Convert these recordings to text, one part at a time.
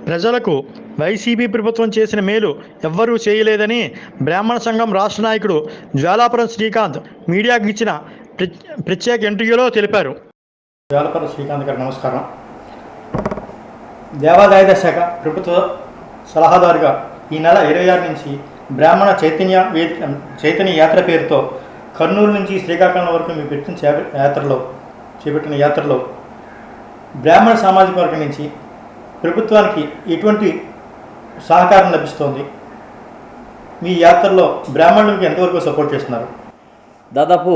ప్రజలకు వైసీపీ ప్రభుత్వం చేసిన మేలు ఎవ్వరూ చేయలేదని బ్రాహ్మణ సంఘం రాష్ట్ర నాయకుడు జ్వాలాపురం శ్రీకాంత్ మీడియాకు ఇచ్చిన ప్రత్యేక ఇంటర్వ్యూలో తెలిపారు. జ్వాలాపురం శ్రీకాంత్ గారు నమస్కారం. దేవాదాయ శాఖ ప్రభుత్వ సలహాదారుగా ఈ నెల 26 నుంచి బ్రాహ్మణ చైతన్య యాత్ర పేరుతో కర్నూలు నుంచి శ్రీకాకుళం వరకు మీరు చేపట్టిన యాత్రలో బ్రాహ్మణ సామాజిక వర్గం నుంచి ప్రభుత్వానికి ఎటువంటి సహకారం లభిస్తోంది? మీ యాత్రలో బ్రాహ్మణులకు ఎంతవరకు సపోర్ట్ చేస్తున్నారు? దాదాపు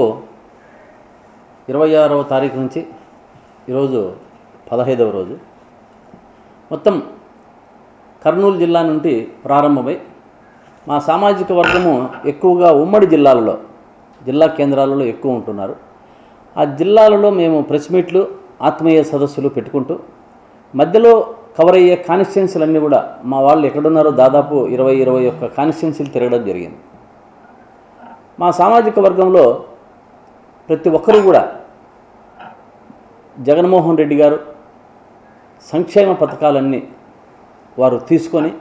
26వ తారీఖు నుంచి ఈరోజు 15వ రోజు మొత్తం కర్నూలు జిల్లా నుండి ప్రారంభమై మా సామాజిక వర్గము ఎక్కువగా ఉమ్మడి జిల్లా కేంద్రాలలో ఎక్కువ ఉంటున్నారు. ఆ జిల్లాలలో మేము ప్రెస్ మీట్లు, ఆత్మీయ సదస్సులు పెట్టుకుంటూ మధ్యలో కవర్ అయ్యే కాన్స్టిట్యున్సీలన్నీ కూడా మా వాళ్ళు ఎక్కడున్నారో దాదాపు 21 కాన్స్టిట్యున్సీలు తిరగడం జరిగింది. మా సామాజిక వర్గంలో ప్రతి ఒక్కరూ కూడా జగన్మోహన్ రెడ్డి గారు సంక్షేమ పథకాలన్నీ వారు తీసుకొని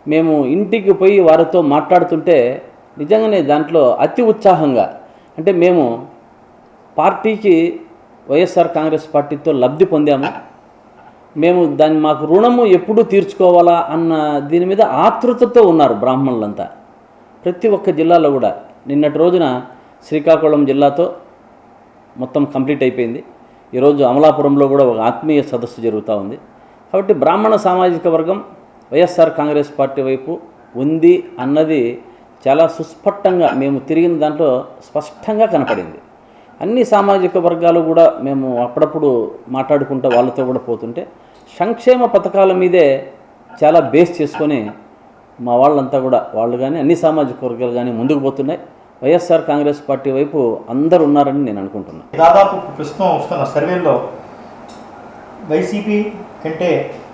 మేము ఇంటికి పోయి వారితో మాట్లాడుతుంటే నిజంగానే దాంట్లో అతి ఉత్సాహంగా, అంటే మేము పార్టీకి వైఎస్ఆర్ కాంగ్రెస్ పార్టీతో లబ్ధి పొందాము, మేము మాకు రుణము ఎప్పుడు తీర్చుకోవాలా అన్న దీని మీద ఆతృతతో ఉన్నారు బ్రాహ్మణులంతా. ప్రతి ఒక్క జిల్లాలో కూడా నిన్నటి రోజున శ్రీకాకుళం జిల్లాతో మొత్తం కంప్లీట్ అయిపోయింది. ఈరోజు అమలాపురంలో కూడా ఒక ఆత్మీయ సదస్సు జరుగుతూ ఉంది. కాబట్టి బ్రాహ్మణ సామాజిక వర్గం వైఎస్ఆర్ కాంగ్రెస్ పార్టీ వైపు ఉంది అన్నది చాలా సుస్పష్టంగా మేము తిరిగిన దాంట్లో స్పష్టంగా కనపడింది. అన్ని సామాజిక వర్గాలు కూడా మేము అప్పుడప్పుడు మాట్లాడుకుంటూ వాళ్ళతో కూడా పోతుంటే సంక్షేమ పథకాల మీదే చాలా బేస్ చేసుకొని మా వాళ్ళంతా కూడా వాళ్ళు కానీ అన్ని సామాజిక వర్గాలు కానీ ముందుకు పోతున్నాయి. వైఎస్ఆర్ కాంగ్రెస్ పార్టీ వైపు అందరూ ఉన్నారని నేను అనుకుంటున్నాను. దాదాపు ప్రస్తుతం వస్తున్న సర్వేల్లో వైసీపీ కంటే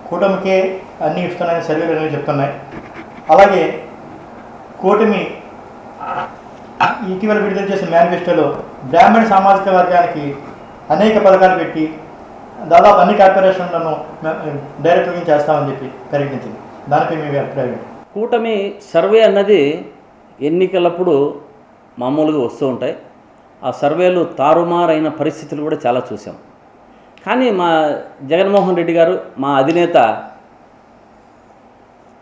కూటమికే అన్నీ ఇస్తున్నాయని సర్వేలు అనేవి చెప్తున్నాయి. అలాగే కూటమి ఇటీవల విడుదల చేసిన మేనిఫెస్టోలో బ్రాహ్మణ సామాజిక వర్గానికి అనేక పథకాలు పెట్టి దాదాపు అన్ని కార్పొరేషన్లను డైరెక్ట్గా చేస్తామని చెప్పి ప్రకటించింది. దానిపై మీ అభిప్రాయం? కూటమి సర్వే అన్నది ఎన్నికలప్పుడు మామూలుగా వస్తూ ఉంటాయి. ఆ సర్వేలు తారుమారైన పరిస్థితులు కూడా చాలా చూసాం. కానీ మా జగన్మోహన్ రెడ్డి గారు, మా అధినేత,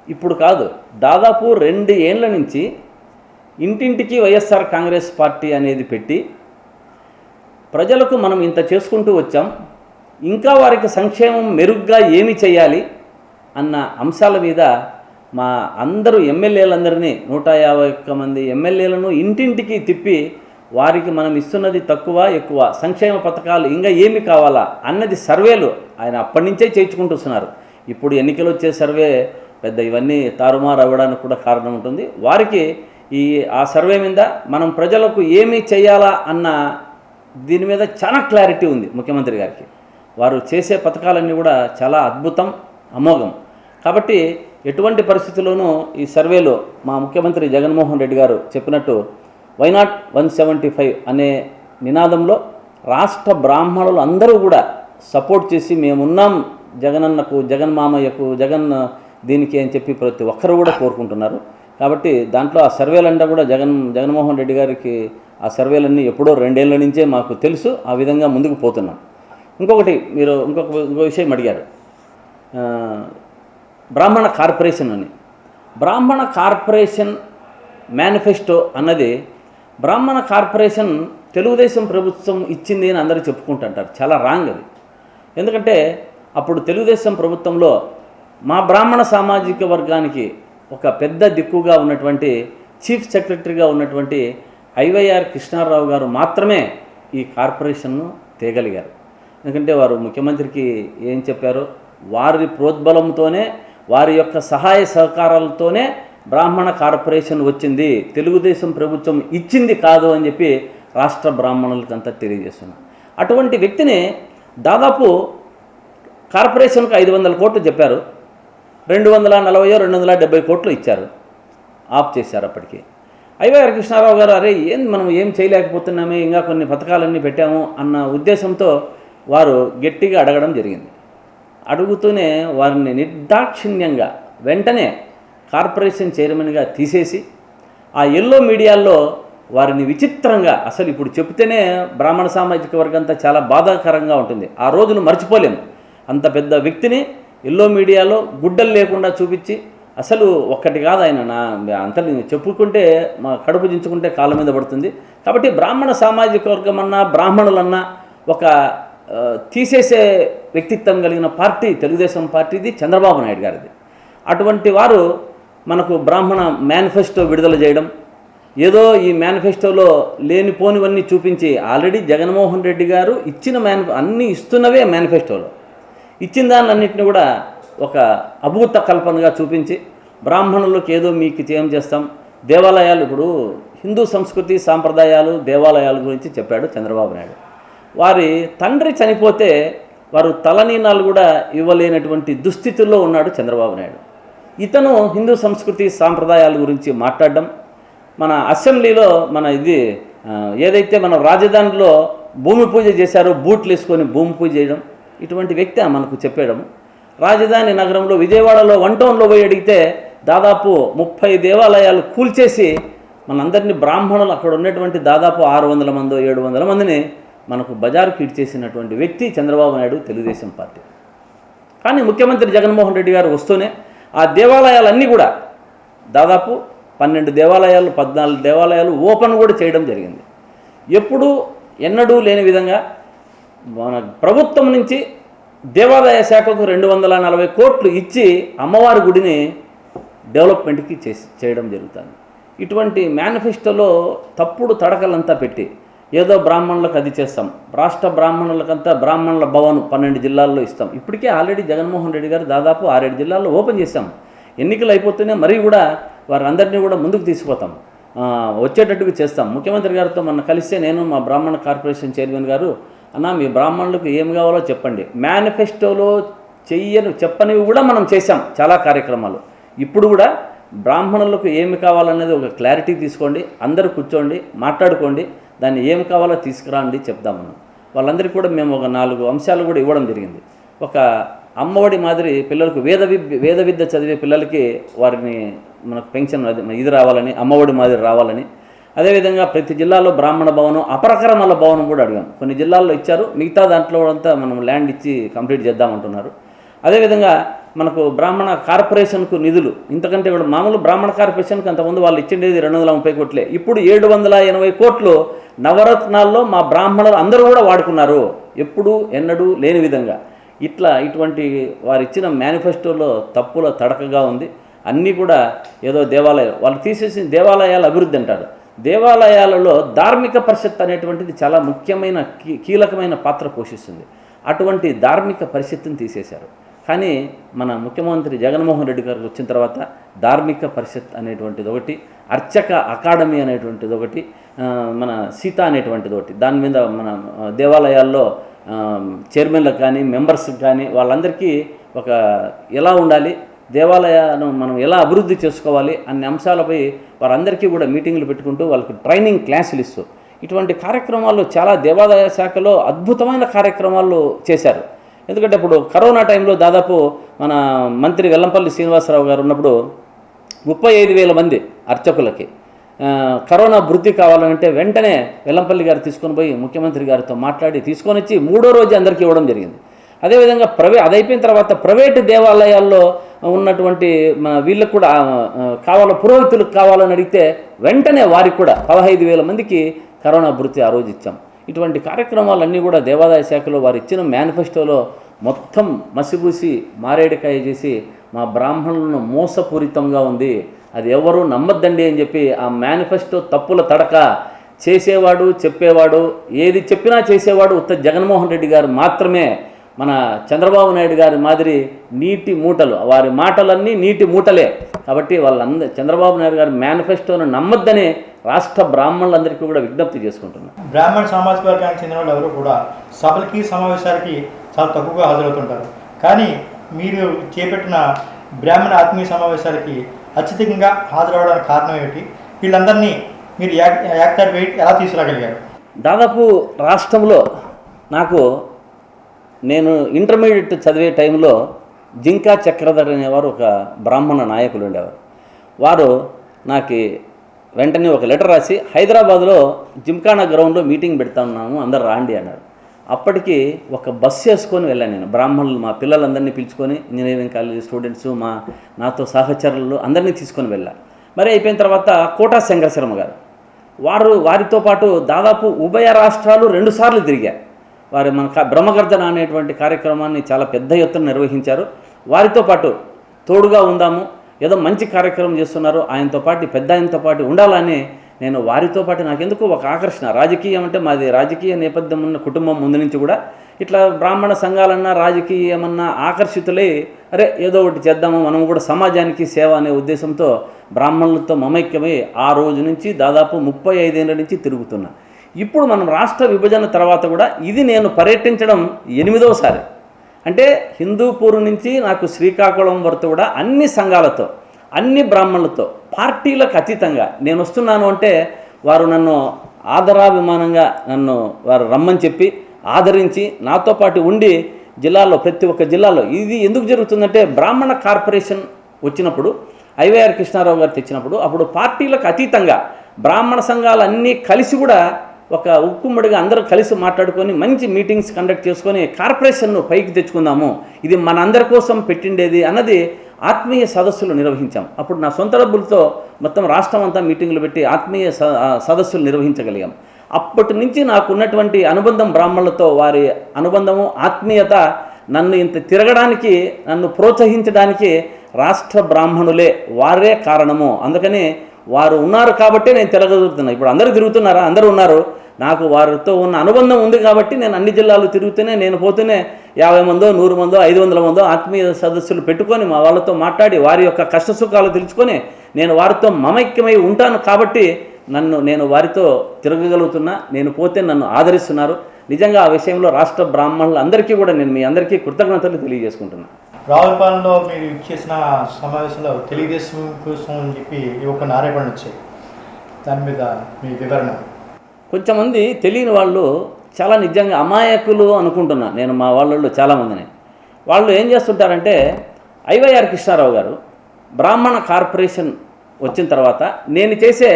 ఇప్పుడు కాదు దాదాపు 2 ఏళ్ల నుంచి ఇంటింటికి వైఎస్ఆర్ కాంగ్రెస్ పార్టీ అనేది పెట్టి ప్రజలకు మనం ఇంత చేసుకుంటూ వచ్చాం, ఇంకా వారికి సంక్షేమం మెరుగ్గా ఏమి చేయాలి అన్న అంశాల మీద మా అందరూ ఎమ్మెల్యేలందరినీ 151 మంది ఎమ్మెల్యేలను ఇంటింటికి తిప్పి వారికి మనం ఇస్తున్నది తక్కువ ఎక్కువ, సంక్షేమ పథకాలు ఇంకా ఏమి కావాలా అన్నది సర్వేలు ఆయన అప్పటి నుంచే చేయించుకుంటూ వస్తున్నారు. ఇప్పుడు ఎన్నికలు వచ్చే సర్వే పెద్ద ఇవన్నీ తారుమారు అవ్వడానికి కూడా కారణం ఉంటుంది. వారికి ఆ సర్వే మీద మనం ప్రజలకు ఏమి చేయాలా అన్న దీని మీద చాలా క్లారిటీ ఉంది ముఖ్యమంత్రి గారికి. వారు చేసే పథకాలన్నీ కూడా చాలా అద్భుతం, అమోఘం. కాబట్టి ఎటువంటి పరిస్థితుల్లోనూ ఈ సర్వేలో మా ముఖ్యమంత్రి జగన్మోహన్ రెడ్డి గారు చెప్పినట్టు వై నాట్ 175 అనే నినాదంలో రాష్ట్ర బ్రాహ్మణులు అందరూ కూడా సపోర్ట్ చేసి మేమున్నాం జగనన్నకు, జగన్మామయ్యకు, దీనికి అని చెప్పి ప్రతి ఒక్కరు కూడా కోరుకుంటున్నారు. కాబట్టి దాంట్లో ఆ సర్వేలంతా కూడా జగన్మోహన్ రెడ్డి గారికి ఆ సర్వేలన్నీ ఎప్పుడో 2 ఏళ్ల నుంచే మాకు తెలుసు. ఆ విధంగా ముందుకు పోతున్నాం. ఇంకొకటి మీరు ఇంకొక విషయం అడిగారు, బ్రాహ్మణ కార్పొరేషన్ అని. బ్రాహ్మణ కార్పొరేషన్ మేనిఫెస్టో అన్నది బ్రాహ్మణ కార్పొరేషన్ తెలుగుదేశం ప్రభుత్వం ఇచ్చింది అని అందరూ చెప్పుకుంటుంటారు. చాలా రాంగ్ అది. ఎందుకంటే అప్పుడు తెలుగుదేశం ప్రభుత్వంలో మా బ్రాహ్మణ సామాజిక వర్గానికి ఒక పెద్ద దిక్కుగా ఉన్నటువంటి చీఫ్ సెక్రటరీగా ఉన్నటువంటి ఐవైఆర్ కృష్ణారావు గారు మాత్రమే ఈ కార్పొరేషన్ను తేగలిగారు. ఎందుకంటే వారు ముఖ్యమంత్రికి ఏం చెప్పారో వారి ప్రోద్బలంతోనే, వారి యొక్క సహాయ సహకారాలతోనే బ్రాహ్మణ కార్పొరేషన్ వచ్చింది, తెలుగుదేశం ప్రభుత్వం ఇచ్చింది కాదు అని చెప్పి రాష్ట్ర బ్రాహ్మణులకంతా తెలియజేస్తున్నారు. అటువంటి వ్యక్తిని దాదాపు కార్పొరేషన్కు 500 కోట్లు చెప్పారు, 240-270 కోట్లు ఇచ్చారు, ఆఫ్ చేశారు. అప్పటికి ఐవైఆర్ కృష్ణారావు గారు అరే మనం ఏం చేయలేకపోతున్నామే, ఇంకా కొన్ని పథకాలన్నీ పెట్టాము అన్న ఉద్దేశంతో వారు గట్టిగా అడగడం జరిగింది. అడుగుతూనే వారిని నిర్దాక్షిణ్యంగా వెంటనే కార్పొరేషన్ చైర్మన్గా తీసేసి ఆ ఎల్లో మీడియాల్లో వారిని విచిత్రంగా, అసలు ఇప్పుడు చెప్తేనే బ్రాహ్మణ సామాజిక వర్గంతా చాలా బాధాకరంగా ఉంటుంది. ఆ రోజును మర్చిపోలేము. అంత పెద్ద వ్యక్తిని ఎల్లో మీడియాలో గుడ్డలు లేకుండా చూపించి, అసలు ఒక్కటి కాదు ఆయన, నా అంత చెప్పుకుంటే మా కడుపు దించుకుంటే కాళ్ళ మీద పడుతుంది. కాబట్టి బ్రాహ్మణ సామాజిక వర్గం అన్నా బ్రాహ్మణులన్నా ఒక తీసేసే వ్యక్తిత్వం కలిగిన పార్టీ తెలుగుదేశం పార్టీది, చంద్రబాబు నాయుడు గారిది. అటువంటి వారు మనకు బ్రాహ్మణ మేనిఫెస్టో విడుదల చేయడం, ఏదో ఈ మేనిఫెస్టోలో లేనిపోనివన్నీ చూపించి, ఆల్రెడీ జగన్మోహన్ రెడ్డి గారు ఇచ్చిన అన్నీ ఇస్తున్నవే మేనిఫెస్టోలో ఇచ్చిన దాన్నింటినీ కూడా ఒక అభూత కల్పనగా చూపించి, బ్రాహ్మణులకు ఏదో మీకు ఏం చేస్తాం, దేవాలయాలు, ఇప్పుడు హిందూ సంస్కృతి సాంప్రదాయాలు దేవాలయాల గురించి చెప్పాడు చంద్రబాబు నాయుడు. వారి తండ్రి చనిపోతే వారు తలనీనాలు కూడా ఇవ్వలేనటువంటి దుస్థితుల్లో ఉన్నాడు చంద్రబాబు నాయుడు. ఇతను హిందూ సంస్కృతి సాంప్రదాయాల గురించి మాట్లాడడం, మన అసెంబ్లీలో ఏదైతే మన రాజధానిలో భూమి పూజ చేశారో బూట్లు వేసుకొని భూమి పూజ చేయడం, ఇటువంటి వ్యక్తి మనకు చెప్పడం. రాజధాని నగరంలో విజయవాడలో 1 టౌన్లో పోయి అడిగితే దాదాపు 30 దేవాలయాలు కూల్చేసి మనందరినీ బ్రాహ్మణులు, అక్కడ ఉన్నటువంటి దాదాపు 600 మందో 700 మందిని మనకు బజారుకి ఇడ్చేసినటువంటి వ్యక్తి చంద్రబాబు నాయుడు, తెలుగుదేశం పార్టీ. కానీ ముఖ్యమంత్రి జగన్మోహన్ రెడ్డి గారు వస్తూనే ఆ దేవాలయాలన్నీ కూడా దాదాపు 12 దేవాలయాలు 14 దేవాలయాలు ఓపెన్ కూడా చేయడం జరిగింది. ఎన్నడూ లేని విధంగా మన ప్రభుత్వం నుంచి దేవాదాయ శాఖకు 240 కోట్లు ఇచ్చి అమ్మవారి గుడిని డెవలప్మెంట్కి చేయడం జరుగుతుంది. ఇటువంటి మేనిఫెస్టోలో తప్పుడు తడకలంతా పెట్టి ఏదో బ్రాహ్మణులకు అది చేస్తాం, రాష్ట్ర బ్రాహ్మణులకంతా బ్రాహ్మణుల భవన్ 12 జిల్లాల్లో ఇస్తాం. ఇప్పటికే ఆల్రెడీ జగన్మోహన్ రెడ్డి గారు దాదాపు 6-7 జిల్లాల్లో ఓపెన్ చేశాం. ఎన్నికలు అయిపోతేనే మరీ కూడా వారందరినీ కూడా ముందుకు తీసుకుపోతాం, వచ్చేటట్టుగా చేస్తాం. ముఖ్యమంత్రి గారితో మొన్న కలిస్తే నేను మా బ్రాహ్మణ కార్పొరేషన్ చైర్మన్ గారు, అన్న మీ బ్రాహ్మణులకు ఏం కావాలో చెప్పండి, మేనిఫెస్టోలో చెప్పనివి కూడా మనం చేశాం చాలా కార్యక్రమాలు. ఇప్పుడు కూడా బ్రాహ్మణులకు ఏమి కావాలనేది ఒక క్లారిటీ తీసుకోండి, అందరూ కూర్చోండి, మాట్లాడుకోండి, దాన్ని ఏం కావాలో తీసుకురాండి చెప్దామన్నాం. వాళ్ళందరికీ కూడా మేము ఒక 4 అంశాలు కూడా ఇవ్వడం జరిగింది. ఒక అమ్మఒడి మాదిరి పిల్లలకు వేద విద్య చదివే పిల్లలకి వారిని మనకు పెన్షన్ ఇది రావాలని, అమ్మఒడి మాదిరి రావాలని. అదేవిధంగా ప్రతి జిల్లాలో బ్రాహ్మణ భవనం, అపరకరమల భవనం కూడా అడిగాం. కొన్ని జిల్లాల్లో ఇచ్చారు, మిగతా దాంట్లో అంతా మనం ల్యాండ్ ఇచ్చి కంప్లీట్ చేద్దామంటున్నారు. అదేవిధంగా మనకు బ్రాహ్మణ కార్పొరేషన్కు నిధులు, ఇంతకంటే కూడా మామూలు బ్రాహ్మణ కార్పొరేషన్కి అంతకుముందు వాళ్ళు ఇచ్చిండేది 230 కోట్లే, ఇప్పుడు 780 కోట్లు నవరత్నాల్లో మా బ్రాహ్మణులు అందరూ కూడా వాడుకున్నారు, ఎన్నడూ లేని విధంగా. ఇటువంటి వారు ఇచ్చిన మేనిఫెస్టోలో తప్పుల తడకగా ఉంది. అన్నీ కూడా ఏదో దేవాలయాలు వాళ్ళు తీసేసి దేవాలయాల అభివృద్ధి అంటారు. దేవాలయాలలో ధార్మిక పరిషత్ అనేటువంటిది చాలా ముఖ్యమైన కీలకమైన పాత్ర పోషిస్తుంది. అటువంటి ధార్మిక పరిషత్తుని తీసేశారు. కానీ మన ముఖ్యమంత్రి జగన్మోహన్ రెడ్డి గారికి వచ్చిన తర్వాత ధార్మిక పరిషత్ అనేటువంటిది ఒకటి, అర్చక అకాడమీ అనేటువంటిది ఒకటి, మన సీత అనేటువంటిది ఒకటి, దాని మీద మన దేవాలయాల్లో చైర్మన్లకు కానీ మెంబర్స్కి కానీ వాళ్ళందరికీ ఒక ఎలా ఉండాలి, దేవాలయాలను మనం ఎలా అభివృద్ధి చేసుకోవాలి అనే అంశాలపై వారందరికీ కూడా మీటింగ్లు పెట్టుకుంటూ వాళ్ళకి ట్రైనింగ్ క్లాసులు ఇస్తూ ఇటువంటి కార్యక్రమాలు చాలా దేవాదాయ శాఖలో అద్భుతమైన కార్యక్రమాలు చేశారు. ఎందుకంటే ఇప్పుడు కరోనా టైంలో దాదాపు మన మంత్రి వెల్లంపల్లి శ్రీనివాసరావు గారు ఉన్నప్పుడు 35,000 మంది అర్చకులకి కరోనా వృద్ధి కావాలంటే వెంటనే వెల్లంపల్లి గారు తీసుకొని పోయి ముఖ్యమంత్రి గారితో మాట్లాడి తీసుకొని వచ్చి 3వ రోజు అందరికీ ఇవ్వడం జరిగింది. అదేవిధంగా అది అయిపోయిన తర్వాత ప్రైవేటు దేవాలయాల్లో ఉన్నటువంటి వీళ్ళకు కూడా పురోహితులకు కావాలని అడిగితే వెంటనే వారికి కూడా 15,000 మందికి కరోనా వృత్తి ఆ రోజు ఇచ్చాం. ఇటువంటి కార్యక్రమాలన్నీ కూడా దేవాదాయ శాఖలో వారు ఇచ్చిన మేనిఫెస్టోలో మొత్తం మసిబూసి మారేడుకాయ చేసి మా బ్రాహ్మణులను మోసపూరితంగా ఉంది, అది ఎవరు నమ్మద్దండి అని చెప్పి ఆ మేనిఫెస్టో తప్పుల తడక చేసేవాడు చెప్పేవాడు ఏది చెప్పినా చేసేవాడు ఉత్త జగన్మోహన్ రెడ్డి గారు మాత్రమే. మన చంద్రబాబు నాయుడు గారి మాదిరి నీటి మూటలు, వారి మాటలన్నీ నీటి మూటలే. కాబట్టి చంద్రబాబు నాయుడు గారి మేనిఫెస్టోను నమ్మద్దని రాష్ట్ర బ్రాహ్మణులందరికీ కూడా విజ్ఞప్తి చేసుకుంటున్నాను. బ్రాహ్మణ సామాజిక వర్గానికి చెందిన వాళ్ళు ఎవరు కూడా సభలకి సమావేశాలకి చాలా తక్కువగా హాజరవుతుంటారు. కానీ మీరు చేపట్టిన బ్రాహ్మణ ఆత్మీయ సమావేశాలకి అత్యధికంగా హాజరవడానికి కారణం ఏమిటి? వీళ్ళందరినీ మీరు యాక్టర్ వెయిట్ ఎలా తీసుకురాగలిగారు? దాదాపు రాష్ట్రంలో నాకు నేను ఇంటర్మీడియట్ చదివే టైంలో జింకా చక్రధర్ అనేవారు ఒక బ్రాహ్మణ నాయకులు ఉండేవారు. వారు నాకు వెంటనే ఒక లెటర్ రాసి హైదరాబాద్లో జిమ్ఖానా గ్రౌండ్లో మీటింగ్ పెడతా ఉన్నాము, అందరు రాండి అన్నారు. అప్పటికి ఒక బస్సు వేసుకొని వెళ్ళాను నేను. బ్రాహ్మణులు మా పిల్లలందరినీ పిలుచుకొని, ఇంజనీరింగ్ కాలేజ్ స్టూడెంట్స్, నాతో సహచరులు అందరినీ తీసుకొని వెళ్ళాను. మరి అయిపోయిన తర్వాత కోటా శంకరశర్మ గారు వారితో పాటు దాదాపు ఉభయ రాష్ట్రాలు 2 సార్లు తిరిగారు. వారు మన బ్రహ్మగర్జన అనేటువంటి కార్యక్రమాన్ని చాలా పెద్ద ఎత్తున నిర్వహించారు. వారితో పాటు తోడుగా ఉందాము, ఏదో మంచి కార్యక్రమం చేస్తున్నారు, ఆయనతో పాటు ఉండాలని నేను వారితో పాటు నాకెందుకు ఒక ఆకర్షణ. రాజకీయం అంటే మాది రాజకీయ నేపథ్యం ఉన్న కుటుంబం ముందు నుంచి కూడా ఇట్లా బ్రాహ్మణ సంఘాలన్నా రాజకీయమన్నా ఆకర్షితులై అరే ఏదో ఒకటి చేద్దాము, మనం కూడా సమాజానికి సేవ అనే ఉద్దేశంతో బ్రాహ్మణులతో మమైక్యమై ఆ రోజు నుంచి దాదాపు 35 ఏళ్ళ నుంచి తిరుగుతున్నా. ఇప్పుడు మనం రాష్ట్ర విభజన తర్వాత కూడా ఇది నేను పర్యటించడం 8వసారి. అంటే హిందూపూర్ నుంచి నాకు శ్రీకాకుళం వరకు కూడా అన్ని సంఘాలతో, అన్ని బ్రాహ్మణులతో, పార్టీలకు అతీతంగా నేను వస్తున్నాను అంటే వారు నన్ను ఆదరాభిమానంగా వారు రమ్మని చెప్పి ఆదరించి నాతో పాటు ఉండి జిల్లాలో ప్రతి ఒక్క జిల్లాలో ఇది ఎందుకు జరుగుతుందంటే బ్రాహ్మణ కార్పొరేషన్ వచ్చినప్పుడు ఐవైఆర్ కృష్ణారావు గారు తెచ్చినప్పుడు అప్పుడు పార్టీలకు అతీతంగా బ్రాహ్మణ సంఘాలు అన్నీ కలిసి కూడా ఒక ఉక్కుమ్మడిగా అందరూ కలిసి మాట్లాడుకొని మంచి మీటింగ్స్ కండక్ట్ చేసుకొని కార్పొరేషన్ను పైకి తెచ్చుకుందాము, ఇది మనందరి కోసం పెట్టిండేది అన్నది ఆత్మీయ సదస్సులు నిర్వహించాం. అప్పుడు నా సొంత డబ్బులతో మొత్తం రాష్ట్రం అంతా మీటింగులు పెట్టి ఆత్మీయ సదస్సులు నిర్వహించగలిగాం. అప్పటి నుంచి నాకు ఉన్నటువంటి అనుబంధం బ్రాహ్మణులతో, వారి అనుబంధము ఆత్మీయత నన్ను ఇంత తిరగడానికి, నన్ను ప్రోత్సహించడానికి రాష్ట్ర బ్రాహ్మణులే, వారే కారణము. అందుకని వారు ఉన్నారు కాబట్టే నేను తిరగలుగుతున్నా. ఇప్పుడు అందరూ తిరుగుతున్నారా? అందరూ ఉన్నారు. నాకు వారితో ఉన్న అనుబంధం ఉంది కాబట్టి నేను అన్ని జిల్లాలు తిరుగుతూనే, నేను పోతూనే 50 మందో 100 మందో 500 మందో ఆత్మీయ సదస్సులు పెట్టుకొని మా వాళ్ళతో మాట్లాడి వారి యొక్క కష్టసుఖాలు తెలుసుకొని నేను వారితో మమైక్యమై ఉంటాను కాబట్టి నేను వారితో తిరగగలుగుతున్నా. నేను పోతే నన్ను ఆదరిస్తున్నారు. నిజంగా ఆ విషయంలో రాష్ట్ర బ్రాహ్మణులు అందరికీ కూడా నేను మీ అందరికీ కృతజ్ఞతలు తెలియజేసుకుంటున్నాను. రావులపాలెంలో మీరు ఇచ్చేసిన సమావేశంలో తెలుగుదేశం కోసం అని చెప్పి ఒక నారేపణ వచ్చాయి, దాని మీద మీ వివరణ. కొంచెంమంది తెలియని వాళ్ళు చాలా నిజంగా అమాయకులు అనుకుంటున్నా నేను మా వాళ్ళలో చాలామందిని. వాళ్ళు ఏం చేస్తుంటారంటే ఐవైఆర్ కృష్ణారావు గారు బ్రాహ్మణ కార్పొరేషన్ వచ్చిన తర్వాత నేను చేసే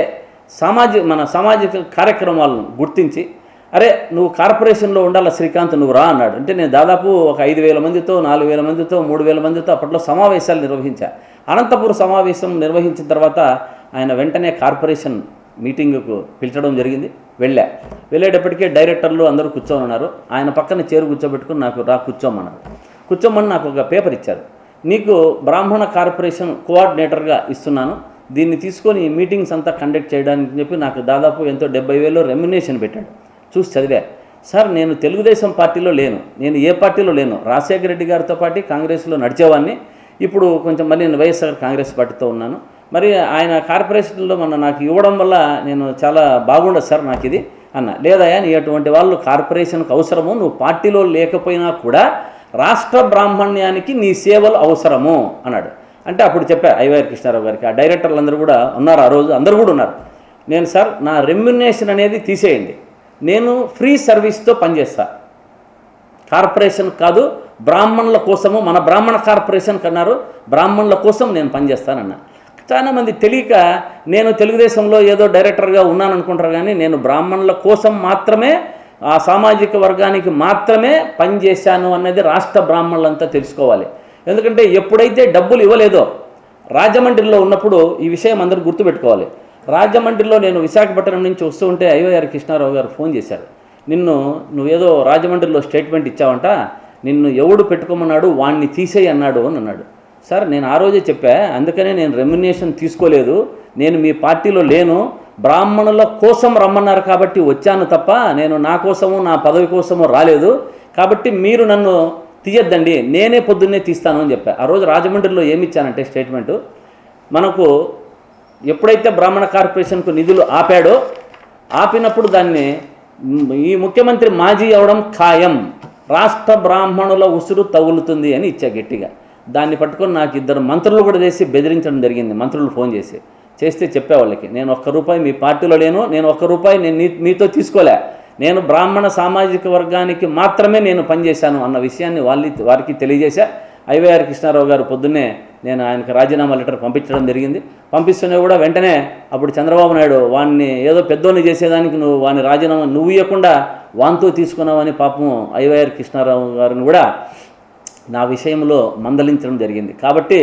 సామాజిక కార్యక్రమాలను గుర్తించి అరే నువ్వు కార్పొరేషన్లో ఉండాలి శ్రీకాంత్, నువ్వు రా అన్నాడు. అంటే నేను దాదాపు ఒక 5,000 మందితో 4,000 మందితో 3,000 మందితో అప్పట్లో సమావేశాలు నిర్వహించా. అనంతపురం సమావేశం నిర్వహించిన తర్వాత ఆయన వెంటనే కార్పొరేషన్ మీటింగ్కు పిలిచడం జరిగింది. వెళ్ళేటప్పటికే డైరెక్టర్లు అందరూ కూర్చొని ఉన్నారు. ఆయన పక్కన చేరు కూర్చోబెట్టుకుని నాకు కూర్చోమని నాకు ఒక పేపర్ ఇచ్చారు. నీకు బ్రాహ్మణ కార్పొరేషన్ కోఆర్డినేటర్గా ఇస్తున్నాను, దీన్ని తీసుకొని మీటింగ్స్ అంతా కండక్ట్ చేయడానికి చెప్పి నాకు దాదాపు ఎంతో 70,000 రెమ్యునేషన్ పెట్టాడు. చూసి చదివా. సార్ నేను తెలుగుదేశం పార్టీలో లేను, నేను ఏ పార్టీలో లేను, రాజశేఖర రెడ్డి గారితో పాటు కాంగ్రెస్లో నడిచేవాడిని. ఇప్పుడు కొంచెం మళ్ళీ నేను వైఎస్ఆర్ కాంగ్రెస్ పార్టీతో ఉన్నాను. మరి ఆయన కార్పొరేషన్లో నాకు ఇవ్వడం వల్ల నేను చాలా బాగుండదు సార్ నాకు ఇది అన్న. లేదయా నీ అటువంటి వాళ్ళు కార్పొరేషన్కి అవసరము, నువ్వు పార్టీలో లేకపోయినా కూడా రాష్ట్ర బ్రాహ్మణ్యానికి నీ సేవలు అవసరము అన్నాడు. అంటే అప్పుడు చెప్పా ఐవైఆర్ కృష్ణారావు గారికి, ఆ డైరెక్టర్లు అందరూ కూడా ఉన్నారు, ఆ రోజు అందరూ కూడా ఉన్నారు. నేను సార్ నా రెమ్యునేషన్ అనేది తీసేయండి, నేను ఫ్రీ సర్వీస్తో పనిచేస్తా, కార్పొరేషన్ కాదు బ్రాహ్మణుల కోసము, మన బ్రాహ్మణ కార్పొరేషన్ కన్నారు, బ్రాహ్మణుల కోసం నేను పనిచేస్తానన్నా. చాలామంది తెలియక నేను తెలుగుదేశంలో ఏదో డైరెక్టర్గా ఉన్నాను అనుకుంటారు, కానీ నేను బ్రాహ్మణుల కోసం మాత్రమే, ఆ సామాజిక వర్గానికి మాత్రమే పనిచేశాను అన్నది రాష్ట్ర బ్రాహ్మణులంతా తెలుసుకోవాలి. ఎందుకంటే ఎప్పుడైతే డబ్బులు ఇవ్వలేదో, రాజమండ్రిలో ఉన్నప్పుడు ఈ విషయం అందరూ గుర్తుపెట్టుకోవాలి. రాజమండ్రిలో నేను విశాఖపట్నం నుంచి వస్తూ ఉంటే ఐవైఆర్ కృష్ణారావు గారు ఫోన్ చేశారు. నువ్వేదో రాజమండ్రిలో స్టేట్మెంట్ ఇచ్చావంట, నిన్ను ఎవడు పెట్టుకోమన్నాడు, వాణ్ణి తీసేయి అన్నాడు అని అన్నాడు. సార్ నేను ఆ రోజే చెప్పా, అందుకనే నేను రెమ్యునేషన్ తీసుకోలేదు, నేను మీ పార్టీలో లేను, బ్రాహ్మణుల కోసం రమ్మన్నారు కాబట్టి వచ్చాను తప్ప నేను నా కోసము నా పదవి కోసము రాలేదు, కాబట్టి మీరు నన్ను తీయద్దండి, నేనే పొద్దున్నే తీస్తాను అని చెప్పా. ఆ రోజు రాజమండ్రిలో ఏమిచ్చానంటే స్టేట్మెంటు, మనకు ఎప్పుడైతే బ్రాహ్మణ కార్పొరేషన్కు నిధులు ఆపినప్పుడు దాన్ని ఈ ముఖ్యమంత్రి మాజీ అవడం ఖాయం, రాష్ట్ర బ్రాహ్మణుల ఉసురు తగులుతుంది అని ఇచ్చా గట్టిగా. దాన్ని పట్టుకొని నాకు 2 మంత్రులు కూడా చేసి బెదిరించడం జరిగింది. మంత్రులు ఫోన్ చేస్తే చెప్పే వాళ్ళకి, నేను ₹1 మీ పార్టీలో లేను, నేను ₹1 నేను మీతో తీసుకోలే, నేను బ్రాహ్మణ సామాజిక వర్గానికి మాత్రమే నేను పనిచేశాను అన్న విషయాన్ని వారికి తెలియజేశా. ఐవైఆర్ కృష్ణారావు గారు పొద్దున్నే నేను ఆయనకు రాజీనామా లెటర్ పంపించడం జరిగింది. పంపిస్తూనే కూడా వెంటనే అప్పుడు చంద్రబాబు నాయుడు వాడిని ఏదో పెద్దోని చేసేదానికి వాని రాజీనామా నువ్వు ఇవ్వకుండా వాంతో తీసుకున్నావని పాపం ఐవైఆర్ కృష్ణారావు గారిని కూడా నా విషయంలో మందలించడం జరిగింది. కాబట్టి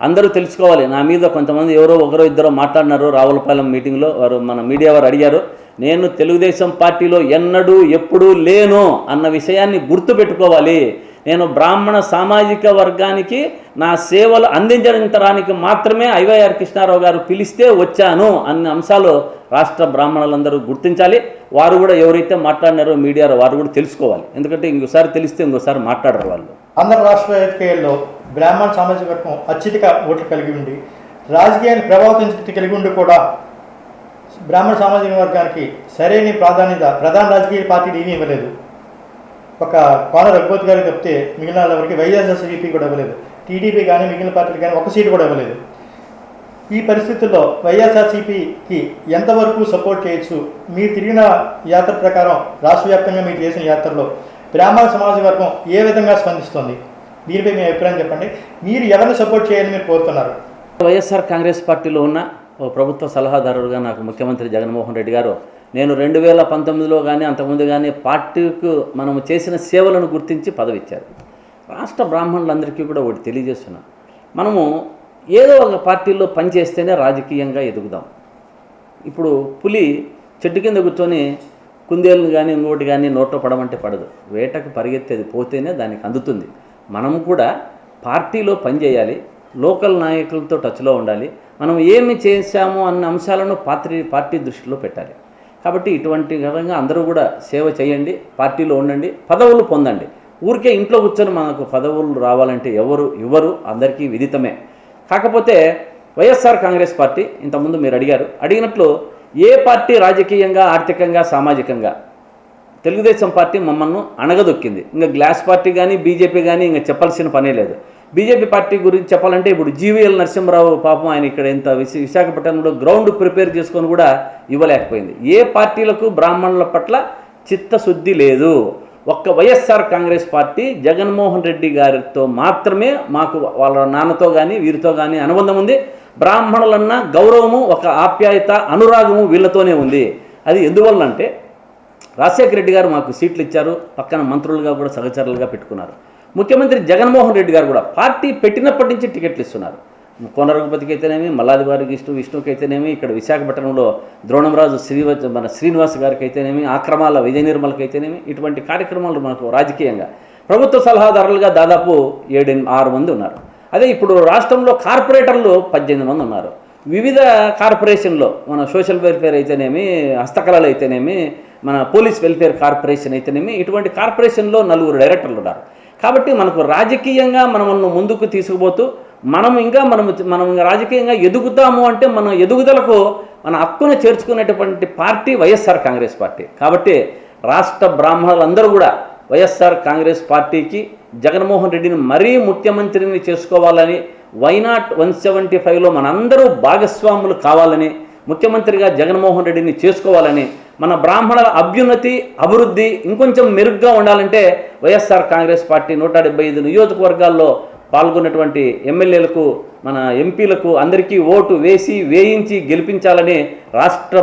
అందరూ తెలుసుకోవాలి. నా మీద కొంతమంది ఎవరో ఒకరో ఇద్దరో మాట్లాడినారు రావులపాలెం మీటింగ్లో. వారు మన మీడియా వారు అడిగారు. నేను తెలుగుదేశం పార్టీలో ఎన్నడూ ఎప్పుడూ లేను అన్న విషయాన్ని గుర్తుపెట్టుకోవాలి. నేను బ్రాహ్మణ సామాజిక వర్గానికి నా సేవలు అందించడానికి మాత్రమే ఐవైఆర్ కృష్ణారావు గారు పిలిస్తే వచ్చాను అన్న అంశాలు రాష్ట్ర బ్రాహ్మణులందరూ గుర్తించాలి. వారు కూడా ఎవరైతే మాట్లాడినారో మీడియాలో వారు కూడా తెలుసుకోవాలి. ఎందుకంటే ఇంకోసారి తెలిస్తే ఇంకోసారి మాట్లాడరు వాళ్ళు. ఆంధ్ర రాష్ట్ర రాజకీయాల్లో బ్రాహ్మణ సామాజిక వర్గం అత్యధిక ఓట్లు కలిగి ఉండి రాజకీయాన్ని ప్రభావితం కలిగి ఉండి కూడా బ్రాహ్మణ సామాజిక వర్గానికి సరైన ప్రాధాన్యత ప్రధాన రాజకీయ పార్టీలు ఏమీ ఇవ్వలేదు. ఒక కోన రఘుపతి గారికి చెప్తే మిగిలిన వాళ్ళకి వైఎస్ఆర్సీపీ కూడా ఇవ్వలేదు. టీడీపీ కానీ మిగిలిన పార్టీలు కానీ ఒక సీటు కూడా ఇవ్వలేదు. ఈ పరిస్థితుల్లో వైఎస్ఆర్సీపీకి ఎంతవరకు సపోర్ట్ చేయొచ్చు? మీరు తిరిగిన యాత్ర ప్రకారం రాష్ట్ర వ్యాప్తంగా మీరు చేసిన యాత్రలో బ్రాహ్మణ సమాజ వర్గం ఏ విధంగా స్పందిస్తుంది? దీనిపై మీ అభిప్రాయం చెప్పండి. మీరు ఎవరిని సపోర్ట్ చేయాలని మీరు కోరుతున్నారు? వైఎస్ఆర్ కాంగ్రెస్ పార్టీలో ఉన్న ఓ ప్రభుత్వ సలహాదారుడుగా నాకు ముఖ్యమంత్రి జగన్మోహన్ రెడ్డి గారు నేను 2019లో కానీ అంతకుముందు కానీ పార్టీకు మనము చేసిన సేవలను గుర్తించి పదవి ఇచ్చారు. రాష్ట్ర బ్రాహ్మణులందరికీ కూడా ఒకటి తెలియజేస్తున్నాం. మనము ఏదో ఒక పార్టీలో పనిచేస్తేనే రాజకీయంగా ఎదుగుదాం. ఇప్పుడు పులి చెట్టు కింద కూర్చొని కుందేలను కానీ ఇంకోటి కానీ నోట్లో పడమంటే పడదు. వేటకు పరిగెత్తేది పోతేనే దానికి అందుతుంది. మనం కూడా పార్టీలో పనిచేయాలి. లోకల్ నాయకులతో టచ్లో ఉండాలి. మనం ఏమి చేశాము అన్న అంశాలను పార్టీ దృష్టిలో పెట్టాలి. కాబట్టి ఇటువంటి విధంగా అందరూ కూడా సేవ చేయండి, పార్టీలో ఉండండి, పదవులు పొందండి. ఊరికే ఇంట్లో కూర్చొని మనకు పదవులు రావాలంటే ఎవరు ఇవ్వరు, అందరికీ విదితమే. కాకపోతే వైఎస్ఆర్ కాంగ్రెస్ పార్టీ ఇంతకుముందు మీరు అడిగినట్లు ఏ పార్టీ రాజకీయంగా ఆర్థికంగా సామాజికంగా తెలుగుదేశం పార్టీ మమ్మల్ని అణగదొక్కింది. ఇంకా గ్లాస్ పార్టీ కానీ బీజేపీ కానీ ఇంకా చెప్పాల్సిన పనే లేదు. బీజేపీ పార్టీ గురించి చెప్పాలంటే ఇప్పుడు జీవీఎల్ నరసింహరావు పాపం ఆయన ఇక్కడ ఇంత విశాఖపట్నంలో గ్రౌండ్ ప్రిపేర్ చేసుకొని కూడా ఇవ్వలేకపోయింది. ఏ పార్టీలకు బ్రాహ్మణుల పట్ల చిత్తశుద్ధి లేదు. ఒక్క వైఎస్ఆర్ కాంగ్రెస్ పార్టీ జగన్మోహన్ రెడ్డి గారితో మాత్రమే మాకు వాళ్ళ నాన్నతో కానీ వీరితో కానీ అనుబంధం ఉంది. బ్రాహ్మణులన్న గౌరవము, ఒక ఆప్యాయత, అనురాగము వీళ్ళతోనే ఉంది. అది ఎందువల్ల అంటే రాజశేఖర రెడ్డి గారు మాకు సీట్లు ఇచ్చారు, పక్కన మంత్రులుగా కూడా సహచరులుగా పెట్టుకున్నారు. ముఖ్యమంత్రి జగన్మోహన్ రెడ్డి గారు కూడా పార్టీ పెట్టినప్పటి నుంచి టికెట్లు ఇస్తున్నారు. కోన రఘుపతికి అయితేనేమి, మల్లాది వారికి విష్ణుకి అయితేనేమి, ఇక్కడ విశాఖపట్నంలో ద్రోణంరాజు శ్రీనివాస్ గారికి అయితేనేమి, ఆక్రమాల విజయ నిర్మలకి అయితేనేమి, ఇటువంటి కార్యక్రమాలు మనకు రాజకీయంగా ప్రభుత్వ సలహాదారులుగా దాదాపు 7-6 మంది ఉన్నారు. అదే ఇప్పుడు రాష్ట్రంలో కార్పొరేటర్లు 18 మంది ఉన్నారు. వివిధ కార్పొరేషన్లో మన సోషల్ వెల్ఫేర్ అయితేనేమి, హస్తకళలు అయితేనేమి, మన పోలీస్ వెల్ఫేర్ కార్పొరేషన్ అయితేనేమి, ఇటువంటి కార్పొరేషన్లో 4 డైరెక్టర్లు ఉన్నారు. కాబట్టి మనకు రాజకీయంగా మనల్ని ముందుకు తీసుకుపోతూ మనం రాజకీయంగా ఎదుగుతాము అంటే మన ఎదుగుదలకు మన హక్కును చేర్చుకునేటువంటి పార్టీ వైఎస్ఆర్ కాంగ్రెస్ పార్టీ. కాబట్టి రాష్ట్ర బ్రాహ్మణులందరూ కూడా వైఎస్ఆర్ కాంగ్రెస్ పార్టీకి జగన్మోహన్ రెడ్డిని మరీ ముఖ్యమంత్రిని చేసుకోవాలని, వైనాట్ 175లో మనందరూ భాగస్వాములు కావాలని, ముఖ్యమంత్రిగా జగన్మోహన్ రెడ్డిని చేసుకోవాలని, మన బ్రాహ్మణుల అభ్యున్నతి అభివృద్ధి ఇంకొంచెం మెరుగ్గా ఉండాలంటే వైఎస్ఆర్ కాంగ్రెస్ పార్టీ 175 నియోజకవర్గాల్లో పాల్గొన్నటువంటి ఎమ్మెల్యేలకు, మన ఎంపీలకు అందరికీ ఓటు వేయించి గెలిపించాలని రాష్ట్ర